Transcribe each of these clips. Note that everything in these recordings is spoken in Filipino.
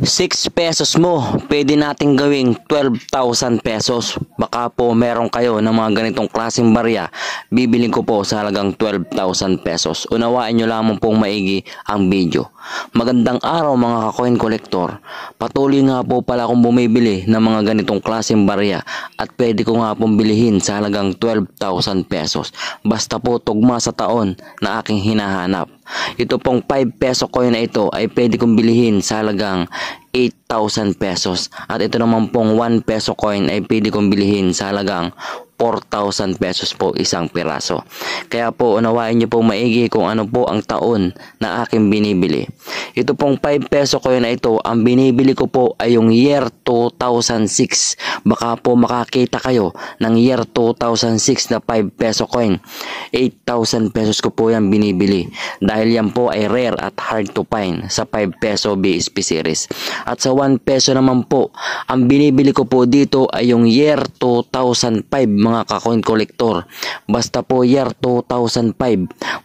6 pesos mo, pwede natin gawing 12,000 pesos. Baka po meron kayo ng mga ganitong klaseng barya, bibiling ko po sa halagang 12,000 pesos. Unawain nyo lamang pong maigi ang video. Magandang araw mga ka-coin collector. Patuloy nga po pala akong bumibili ng mga ganitong klaseng barya at pwede ko nga pong bilihin sa halagang 12,000 pesos. Basta po tugma sa taon na aking hinahanap. Ito pong 5 peso coin na ito ay pwede kong bilihin sa halagang 8,000 pesos. At ito naman pong 1 peso coin ay pwede kong bilihin sa halagang 4,000 pesos po isang piraso. Kaya po unawain niyo po maigi kung ano po ang taon na aking binibili. Ito pong 5 peso coin na ito, ang binibili ko po ay yung year 2006. Baka po makakita kayo ng year 2006 na 5 peso coin. 8,000 pesos ko po yan binibili. Dahil yan po ay rare at hard to find sa 5 peso BSP series. At sa 1 peso naman po, ang binibili ko po dito ay yung year 2005 mga ka-coin collector. Basta po year 2005,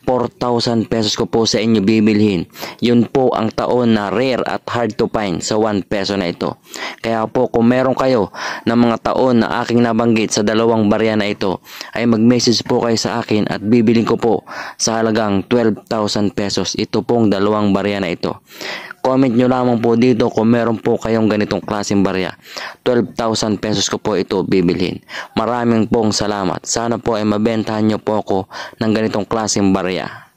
4,000 pesos ko po sa inyo bibilhin. Yun po ang taon na rare at hard to find sa 1 peso na ito. Kaya po kung meron kayo ng mga taon na aking nabanggit sa dalawang barya na ito, ay mag-message po kayo sa akin at bibiling ko po sa halagang 12,000 pesos. Ito pong dalawang barya na ito. Comment nyo lamang po dito kung meron po kayong ganitong klaseng barya. 12,000 pesos ko po ito bibilhin. Maraming pong salamat. Sana po ay mabentahan nyo po ako ng ganitong klaseng barya.